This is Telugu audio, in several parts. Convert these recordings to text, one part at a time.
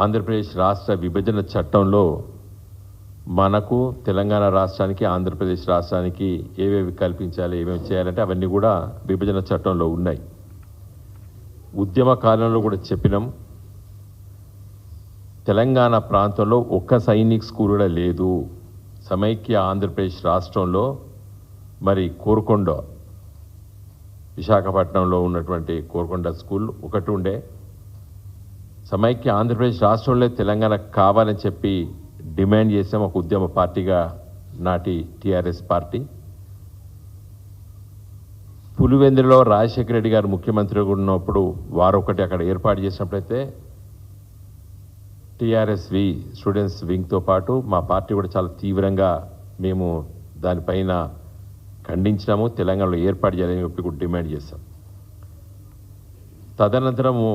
ఆంధ్రప్రదేశ్ రాష్ట్ర విభజన చట్టంలో మనకు తెలంగాణ రాష్ట్రానికి ఆంధ్రప్రదేశ్ రాష్ట్రానికి ఏవేవి కల్పించాలి ఏమేమి చేయాలంటే అవన్నీ కూడా విభజన చట్టంలో ఉన్నాయి. ఉద్యమ కాలంలో కూడా చెప్పినాం, తెలంగాణ ప్రాంతంలో ఒక్క సైనిక్ స్కూల్ కూడా లేదు. సమైక్య ఆంధ్రప్రదేశ్ రాష్ట్రంలో మరి కోరుకొండ, విశాఖపట్నంలో ఉన్నటువంటి కోరుకొండ స్కూల్ ఒకటి ఉండే. సమైక్య ఆంధ్రప్రదేశ్ రాష్ట్రంలో తెలంగాణ కావాలని చెప్పి డిమాండ్ చేసాం ఒక ఉద్యమ పార్టీగా నాటి టీఆర్ఎస్ పార్టీ. పులివెందులలో రాజశేఖర రెడ్డి గారు ముఖ్యమంత్రిగా ఉన్నప్పుడు వారు ఒకటి అక్కడ ఏర్పాటు చేసినప్పుడైతే టీఆర్ఎస్వి స్టూడెంట్స్ వింగ్తో పాటు మా పార్టీ కూడా చాలా తీవ్రంగా మేము దానిపైన ఖండించినాము. తెలంగాణలో ఏర్పాటు చేయాలని చెప్పి కూడా డిమాండ్ చేశాం. తదనంతరము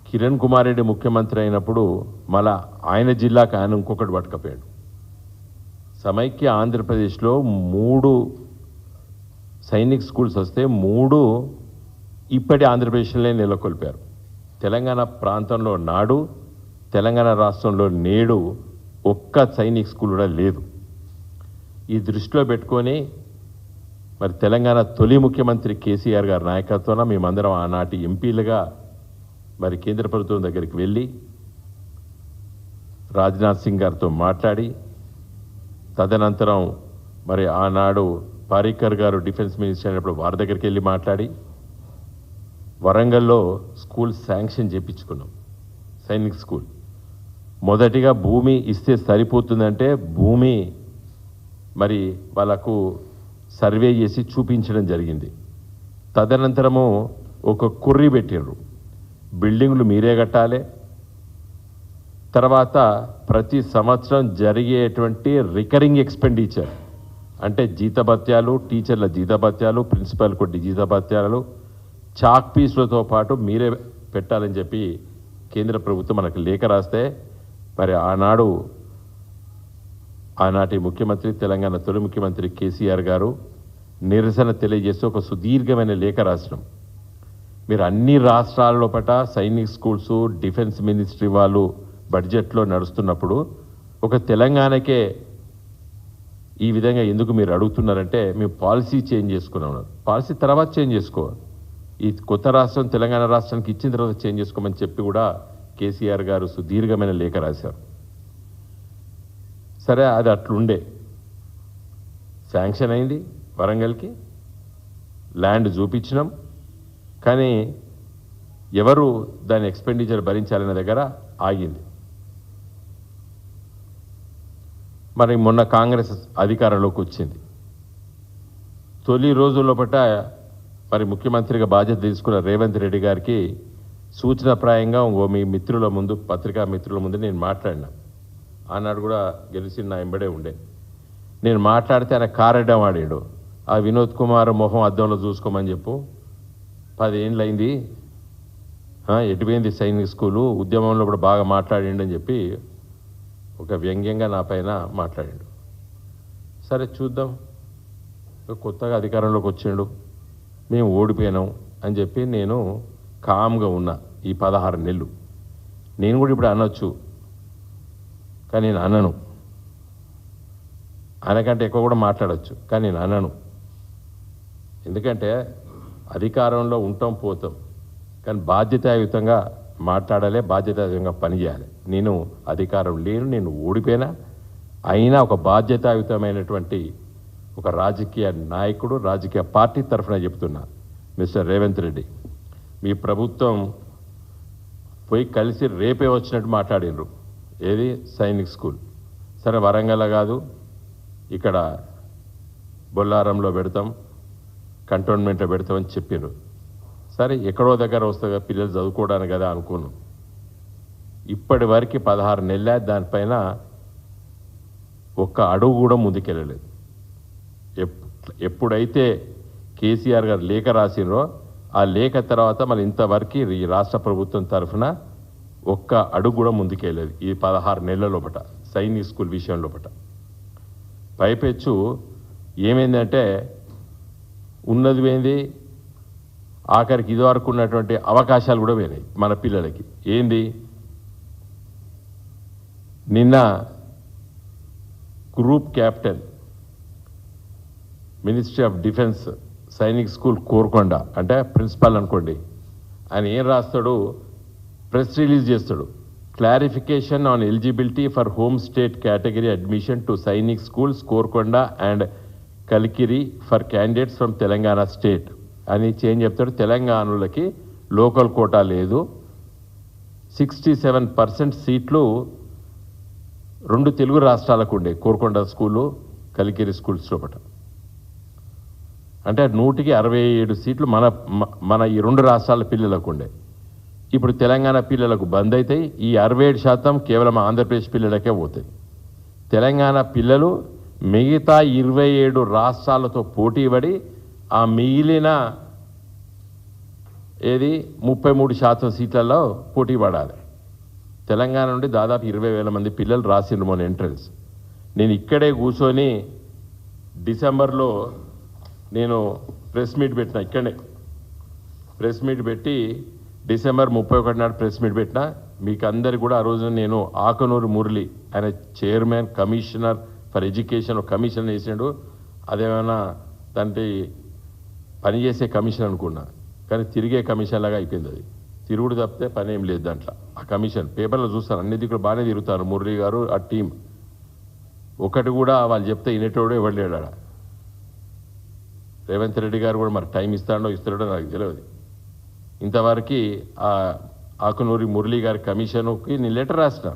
కిరణ్ కుమార్ రెడ్డి ముఖ్యమంత్రి అయినప్పుడు మళ్ళా ఆయన జిల్లాకు ఆయన ఇంకొకటి పట్టుకపోయాడు. సమైక్య ఆంధ్రప్రదేశ్లో 3 సైనిక్ స్కూల్స్ వస్తే 3 ఇప్పటి ఆంధ్రప్రదేశ్లోనే నెలకొల్పారు. తెలంగాణ ప్రాంతంలో నాడు, తెలంగాణ రాష్ట్రంలో నేడు ఒక్క సైనిక్ స్కూల్ కూడా లేదు. ఈ దృష్టిలో పెట్టుకొని మరి తెలంగాణ తొలి ముఖ్యమంత్రి కేసీఆర్ గారి నాయకత్వాన మేమందరం ఆనాటి ఎంపీలుగా మరి కేంద్ర ప్రభుత్వం దగ్గరికి వెళ్ళి రాజ్నాథ్ సింగ్ గారితో మాట్లాడి, తదనంతరం మరి ఆనాడు పారికర్ గారు డిఫెన్స్ మినిస్టర్ అయినప్పుడు వారి దగ్గరికి వెళ్ళి మాట్లాడి వరంగల్లో స్కూల్ శాంక్షన్ చేయించుకున్నాం. సైనిక్ స్కూల్ మొదటిగా భూమి ఇస్తే సరిపోతుందంటే భూమి మరి వాళ్ళకు సర్వే చేసి చూపించడం జరిగింది. తదనంతరము ఒక కుర్రీ పెట్టిండ్రు, బిల్డింగ్లు మీరే కట్టాలి, తర్వాత ప్రతి సంవత్సరం జరిగేటువంటి రికరింగ్ ఎక్స్పెండిచర్ అంటే జీతభత్యాలు, టీచర్ల జీతభత్యాలు, ప్రిన్సిపల్ కొద్ది జీతభత్యాలు, చాక్ పీసులతో పాటు మీరే పెట్టాలని చెప్పి కేంద్ర ప్రభుత్వం మనకు లేఖ రాస్తే మరి ఆనాటి ముఖ్యమంత్రి, తెలంగాణ తొలి ముఖ్యమంత్రి కేసీఆర్ గారు నిరసన తెలియజేస్తూ ఒక సుదీర్ఘమైన లేఖ రాసినాం. మీరు అన్ని రాష్ట్రాల్లో పట సైనిక్ స్కూల్స్ డిఫెన్స్ మినిస్ట్రీ వాళ్ళు బడ్జెట్లో నడుస్తున్నప్పుడు ఒక తెలంగాణకే ఈ విధంగా ఎందుకు మీరు అడుగుతున్నారంటే మేము పాలసీ చేంజ్ చేసుకున్నాం. పాలసీ తర్వాత చేంజ్ చేసుకో, ఈ కొత్త రాష్ట్రం తెలంగాణ రాష్ట్రానికి ఇచ్చిన తర్వాత చేంజ్ చేసుకోమని చెప్పి కూడా కేసీఆర్ గారు సుదీర్ఘమైన లేఖ రాశారు. సరే, అది అట్లుండే శాంక్షన్ అయింది, వరంగల్కి ల్యాండ్ చూపించినాం, కానీ ఎవరు దాని ఎక్స్పెండిచర్ భరించాలనే దగ్గర ఆగింది. మరి మొన్న కాంగ్రెస్ అధికారంలోకి వచ్చింది. తొలి రోజుల్లోపట మరి ముఖ్యమంత్రిగా బాధ్యత తీసుకున్న రేవంత్ రెడ్డి గారికి సూచనప్రాయంగా మీ మిత్రుల ముందు, పత్రికా మిత్రుల ముందు నేను మాట్లాడినా. ఆనాడు కూడా గెలిచి నా ఎంబడే ఉండే. నేను మాట్లాడితే ఆయన కారడ్డం ఆడాడు. ఆ వినోద్ కుమార్ మొహం అద్దంలో చూసుకోమని చెప్పు, 10 ఏళ్ళు అయింది, ఎటుపోయింది సైనిక్ స్కూలు, ఉద్యమంలో కూడా బాగా మాట్లాడిండు అని చెప్పి ఒక వ్యంగ్యంగా నా పైన మాట్లాడాడు. సరే చూద్దాం, కొత్తగా అధికారంలోకి వచ్చిండు, మేము ఓడిపోయినాం అని చెప్పి నేను కామ్గా ఉన్నా ఈ 16 నెలలు. నేను కూడా ఇప్పుడు అనొచ్చు, కానీ నేను అనను. ఆయనకంటే ఎక్కువ కూడా మాట్లాడచ్చు, కానీ నేను అనను. ఎందుకంటే అధికారంలో ఉంటాం పోతాం, కానీ బాధ్యతాయుతంగా మాట్లాడాలి, బాధ్యతాయుతంగా పనిచేయాలి. నేను అధికారం లేను, నేను ఓడిపోయినా, అయినా ఒక బాధ్యతాయుతమైనటువంటి ఒక రాజకీయ నాయకుడు, రాజకీయ పార్టీ తరఫున చెప్తున్నా, మిస్టర్ రేవంత్ రెడ్డి, మీ ప్రభుత్వం పోయి కలిసి రేపే వచ్చినట్టు మాట్లాడినరు. ఏది సైనిక్ స్కూల్, సరే వరంగల్ కాదు, ఇక్కడ బొల్లారంలో పెడతాం, కంటోన్మెంట్లో పెడతామని చెప్పారు. సరే ఎక్కడో దగ్గర వస్తుంది పిల్లలు చదువుకోవడానికి కదా అనుకున్నాం. ఇప్పటి వరకు 16 నెలల దానిపైన ఒక్క అడుగు కూడా ముందుకెళ్ళలేదు. ఎప్పుడైతే కేసీఆర్ గారు లేఖ రాసినరో ఆ లేఖ తర్వాత మళ్ళీ ఇంతవరకు ఈ రాష్ట్ర ప్రభుత్వం తరఫున ఒక్క అడుగు కూడా ముందుకెళ్ళలేదు ఈ 16 నెలల లోపట సైనిక్ స్కూల్ విషయం లోపట. పైపెచ్చు ఏమైందంటే ఉన్నది పోయింది, ఆఖరికి ఇదివరకు ఉన్నటువంటి అవకాశాలు కూడా పోయినాయి మన పిల్లలకి. ఏంది, నిన్న group captain ministry of defence Sainik school Korukonda అంటే ప్రిన్సిపాల్ అనుకోండి, ఆయన ఏం రాస్తాడు, ప్రెస్ రిలీజ్ చేస్తాడు. Clarification on eligibility for home state category admission to Sainik schools Korukonda and Kalikiri for candidates from Telangana state అని చేంజ్ చెప్తాడు. తెలంగాణలకి లోకల్ కోటా లేదు. 67% సీట్లు 2 తెలుగు రాష్ట్రాలకు ఉండే, కోరుకొండ స్కూలు కలికిరి స్కూల్స్ లోపల. అంటే 100కి 67 సీట్లు మన ఈ 2 రాష్ట్రాల పిల్లలకు ఉండే. ఇప్పుడు తెలంగాణ పిల్లలకు బంద్ అవుతాయి. ఈ 67% కేవలం ఆంధ్రప్రదేశ్ పిల్లలకే పోతాయి. తెలంగాణ పిల్లలు మిగతా 27 రాష్ట్రాలతో పోటీ పడి ఆ మిగిలిన 33% సీట్లలో పోటీ పడాలి. తెలంగాణ నుండి దాదాపు 20,000 మంది పిల్లలు రాసిండ్రు మొన్న ఎంట్రన్స్. నేను ఇక్కడే కూర్చొని డిసెంబర్లో నేను ప్రెస్ మీట్ పెట్టిన, ఇక్కడనే ప్రెస్ మీట్ పెట్టి డిసెంబర్ 31 నాడు ప్రెస్ మీట్ పెట్టిన. మీకు అందరికి కూడా ఆ రోజున నేను ఆకనూరు మురళి ఆయన chairman commissioner for education commission వేసాడు. అదేమైనా దాంట్లో పనిచేసే కమిషన్ అనుకున్నా, కానీ తిరిగే కమిషన్ లాగా అయిపోయింది. అది తిరుగుడు తప్పితే పని ఏం లేదు దాంట్లో. ఆ కమిషన్ పేపర్లో చూస్తాను, అన్ని దిక్కులు బాగానే తిరుగుతారు మురళి గారు ఆ టీం. ఒకటి కూడా వాళ్ళు చెప్తే వినేటోడు ఎవరు లేడా. రేవంత్ రెడ్డి గారు కూడా మరి టైం ఇస్తాడో ఇస్తాడో నాకు తెలియదు. ఇంతవరకు ఆ ఆకునూరి మురళి గారి కమిషన్కి నేను లెటర్ రాసిన.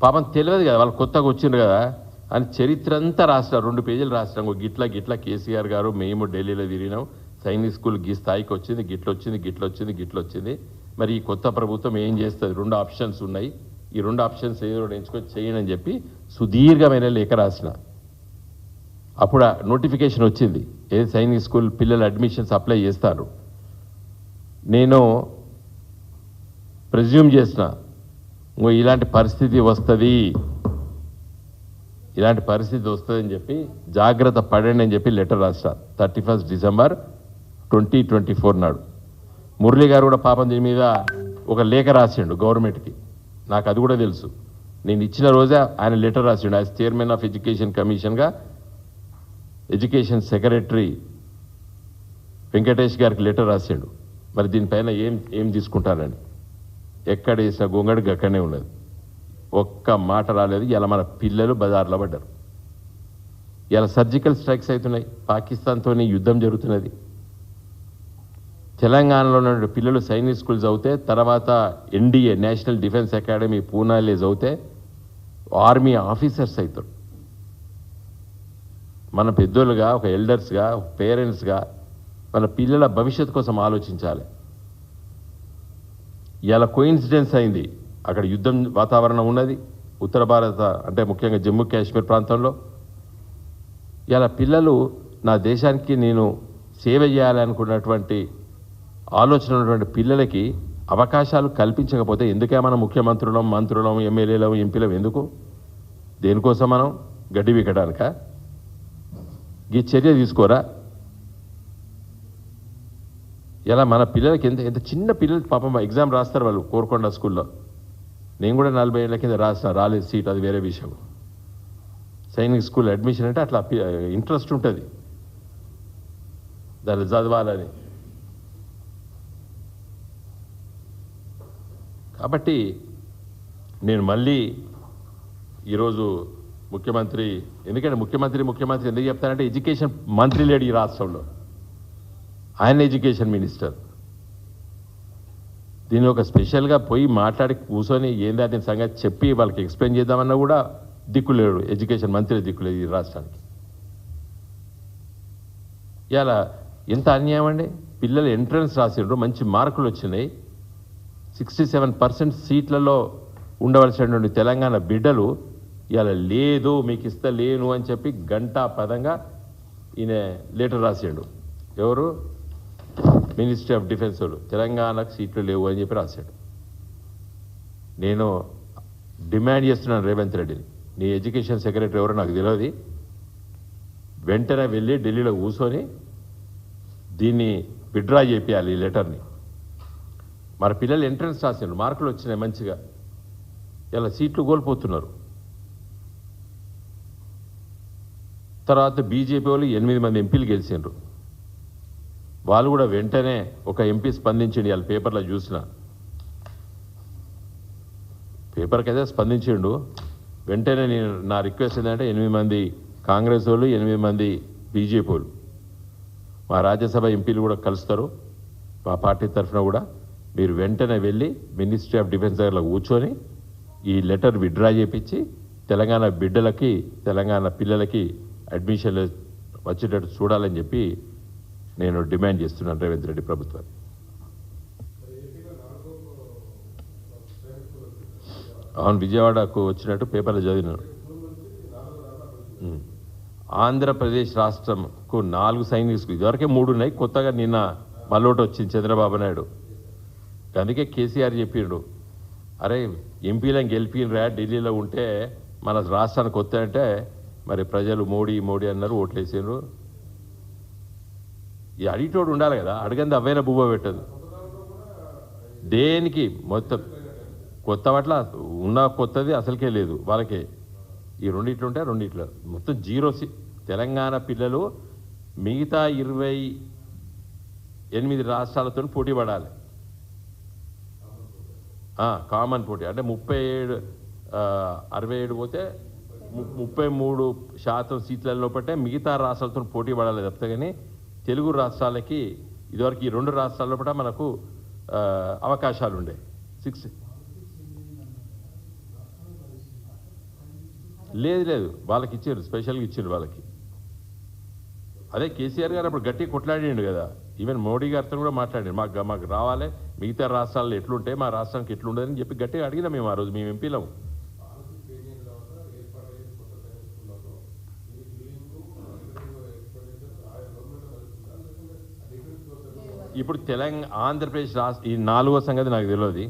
పాపం తెలియదు కదా, వాళ్ళు కొత్తగా వచ్చిండ్రు కదా అని చరిత్ర అంతా రాసిన, 2 పేజీలు రాసినాం. గిట్లా కేసీఆర్ గారు మేము ఢిల్లీలో తిరిగినాం, సైనిక్ స్కూల్ ఈ స్థాయికి వచ్చింది, గిట్లొచ్చింది. మరి ఈ కొత్త ప్రభుత్వం ఏం చేస్తుంది, 2 ఆప్షన్స్ ఉన్నాయి, ఈ 2 ఆప్షన్స్ ఏదో ఎంచుకొని చేయండి అని చెప్పి సుదీర్ఘమైన లేఖ రాసిన. అప్పుడు నోటిఫికేషన్ వచ్చింది, ఏ సైనిక్ స్కూల్ పిల్లల అడ్మిషన్స్ అప్లై చేస్తారు. నేను ప్రెజ్యూమ్ చేసిన ఇలాంటి పరిస్థితి వస్తుందని చెప్పి జాగ్రత్త పడండి అని చెప్పి లెటర్ రాస్తా 31 డిసెంబర్ 2024 నాడు. మురళి గారు కూడా పాపం దీని మీద ఒక లేఖ రాసిండు గవర్నమెంట్కి, నాకు అది కూడా తెలుసు. నేను ఇచ్చిన రోజే ఆయన లెటర్ రాసిండు. యాజ్ చైర్మన్ ఆఫ్ ఎడ్యుకేషన్ కమిషన్గా ఎడ్యుకేషన్ సెక్రటరీ వెంకటేష్ గారికి లెటర్ రాసిండు. మరి దీనిపైన ఏం తీసుకుంటారని. ఎక్కడ వేసిన గొంగడికి అక్కడనే ఉన్నది, ఒక్క మాట రాలేదు. ఇలా మన పిల్లలు బజార్లో పడ్డారు. ఇలా సర్జికల్ స్ట్రైక్స్ అవుతున్నాయి, పాకిస్తాన్తో యుద్ధం జరుగుతున్నది. తెలంగాణలో ఉన్న పిల్లలు సైనిక్ స్కూల్ చదివితే, తర్వాత ఎన్డీఏ నేషనల్ డిఫెన్స్ అకాడమీ పూనాలే చదివితే ఆర్మీ ఆఫీసర్స్ అవుతారు. మన పెద్దోళ్ళుగా, ఒక ఎల్డర్స్గా, ఒక పేరెంట్స్గా మన పిల్లల భవిష్యత్తు కోసం ఆలోచించాలి. ఇలా కోయిన్సిడెన్స్ అయింది, అక్కడ యుద్ధం వాతావరణం ఉన్నది ఉత్తర భారత అంటే ముఖ్యంగా జమ్మూ కాశ్మీర్ ప్రాంతంలో. ఇలా పిల్లలు నా దేశానికి నేను సేవ చేయాలనుకున్నటువంటి ఆలోచన ఉన్నటువంటి పిల్లలకి అవకాశాలు కల్పించకపోతే ఎందుకే మనం ముఖ్యమంత్రులం, మంత్రులం, ఎమ్మెల్యేలం, ఎంపీలం ఎందుకు? దేనికోసం మనం గడ్డి వీకడానిక? ఈ చర్య తీసుకోరా? ఇలా మన పిల్లలకి ఎంత చిన్న పిల్లలకి పాపం ఎగ్జామ్ రాస్తారు వాళ్ళు కోరుకొండ స్కూల్లో. నేను కూడా 40 ఏళ్ల కింద రాసిన, రాలేదు సీట్, అది వేరే విషయం. సైనిక్ స్కూల్ అడ్మిషన్ అంటే అట్లా ఇంట్రెస్ట్ ఉంటుంది దాన్ని చదవాలని. కాబట్టి నేను మళ్ళీ ఈరోజు ముఖ్యమంత్రి, ఎందుకంటే ముఖ్యమంత్రి ఎందుకు చెప్తానంటే ఎడ్యుకేషన్ మంత్రి లేడు ఈ రాష్ట్రంలో, ఆయన ఎడ్యుకేషన్ మినిస్టర్. దీన్ని ఒక స్పెషల్గా పోయి మాట్లాడి కూర్చొని ఏంది అనే సంగతి చెప్పి వాళ్ళకి ఎక్స్ప్లెయిన్ చేద్దామన్నా కూడా దిక్కులేడు, ఎడ్యుకేషన్ మంత్రి దిక్కులేదు ఈ రాష్ట్రానికి. ఇలా ఎంత అన్యాయం అండి. పిల్లలు ఎంట్రన్స్ రాసిండ్రు, మంచి మార్కులు వచ్చినాయి. 67% సీట్లలో ఉండవలసినటువంటి తెలంగాణ బిడ్డలు ఇలా లేదు, మీకు ఇస్తలేను అని చెప్పి గంటా పదంగా ఈయన లెటర్ రాసాడు. ఎవరు? మినిస్ట్రీ ఆఫ్ డిఫెన్స్ వాళ్ళు, తెలంగాణకు సీట్లు లేవు అని చెప్పి రాశాడు. నేను డిమాండ్ చేస్తున్నాను రేవంత్ రెడ్డిని, నీ ఎడ్యుకేషన్ సెక్రటరీ ఎవరో నాకు తెలియదు, వెంటనే వెళ్ళి ఢిల్లీలో కూర్చొని దీన్ని విత్డ్రా చేయాలి ఈ లెటర్ని. మన పిల్లలు ఎంట్రన్స్ రాసిండ్రు, మార్కులు వచ్చినాయి మంచిగా. ఇలా సీట్లు కోల్పోతున్నారు. తర్వాత బీజేపీ వాళ్ళు 8 మంది ఎంపీలు గెలిచిండ్రు. వాళ్ళు కూడా వెంటనే ఒక ఎంపీ స్పందించండి, వాళ్ళ పేపర్లో చూసిన పేపర్కి అయితే స్పందించిండు. వెంటనే నేను నా రిక్వెస్ట్ ఏంటంటే 8 మంది కాంగ్రెస్ వాళ్ళు, 8 మంది బీజేపీ వాళ్ళు, మా రాజ్యసభ ఎంపీలు కూడా కలుస్తారు. మా పార్టీ తరఫున కూడా మీరు వెంటనే వెళ్ళి మినిస్ట్రీ ఆఫ్ డిఫెన్స్ దగ్గరలో కూర్చొని ఈ లెటర్ విత్డ్రా చేయించి తెలంగాణ బిడ్డలకి, తెలంగాణ పిల్లలకి అడ్మిషన్లు వచ్చేటట్టు చూడాలని చెప్పి నేను డిమాండ్ చేస్తున్నాను రేవంత్ రెడ్డి ప్రభుత్వాన్ని. అవును, విజయవాడకు వచ్చినట్టు పేపర్లో చదివినాను. ఆంధ్రప్రదేశ్ రాష్ట్రంకు 4 సైనిక స్కూల్, ఇదివరకే 3 ఉన్నాయి, కొత్తగా నిన్న మళ్ళోటి వచ్చింది చంద్రబాబు నాయుడు. అందుకే కేసీఆర్ చెప్పిండు, అరే ఎంపీలను గెలిపినరా ఢిల్లీలో ఉంటే మన రాష్ట్రానికి వస్తాయంటే మరి ప్రజలు మోడీ మోడీ అన్నారు, ఓట్లేసారు. ఈ అడిటోడు ఉండాలి కదా, అడగంది అవ్వైన బువ్వ పెట్టదు దేనికి. మొత్తం కొత్త పట్ల ఉన్న కొత్తది అసలుకే లేదు వాళ్ళకే. ఈ రెండిట్లు ఉంటే రెండిట్లో మొత్తం జీరో. తెలంగాణ పిల్లలు మిగతా 28 రాష్ట్రాలతో పోటీ పడాలి, కామన్ పోటీ. అంటే 67 పోతే 33% సీట్లలో పట్టే మిగతా రాష్ట్రాలతో పోటీ పడాలి తప్పితే. కానీ తెలుగు రాష్ట్రాలకి ఇదివరకు ఈ 2 రాష్ట్రాల్లో పట్ల మనకు అవకాశాలు ఉండే. 6 లేదు వాళ్ళకి ఇచ్చారు, స్పెషల్గా ఇచ్చారు వాళ్ళకి. అదే కేసీఆర్ గారు అప్పుడు గట్టి కొట్లాడిండు కదా, ఈవెన్ మోడీ గారితో కూడా మాట్లాడాడు, మాకు రావాలి, మిగతా రాష్ట్రాల్లో ఎట్లుంటే మా రాష్ట్రానికి ఎట్లుండదని చెప్పి గట్టిగా అడిగినాం మేము ఆ రోజు, మేము ఎంపీలం. ఇప్పుడు ఆంధ్రప్రదేశ్ రాష్ట్ర ఈ 4వ సంగతి నాకు తెలియదు,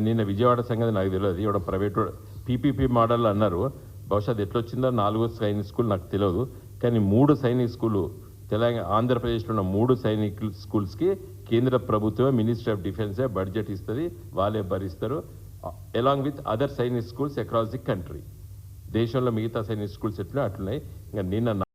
నిన్న విజయవాడ సంగతి నాకు తెలియదు. ఇక్కడ ప్రైవేట్ పీపీపీ మోడల్ అన్నారు, బహుశా అది ఎట్లొచ్చిందో 4వ సైనిక్ స్కూల్ నాకు తెలియదు. కానీ 3 సైనిక్ స్కూలు ఆంధ్రప్రదేశ్లో ఉన్న 3 సైనిక్ స్కూల్స్కి కేంద్ర ప్రభుత్వమే మినిస్ట్రీ ఆఫ్ డిఫెన్సే బడ్జెట్ ఇస్తుంది, వాళ్ళే భరిస్తారు, along with other Sainik schools across the country. దేశంలో మిగతా సైనిక్ స్కూల్స్ ఎట్లా అట్లున్నాయి. ఇంకా నిన్న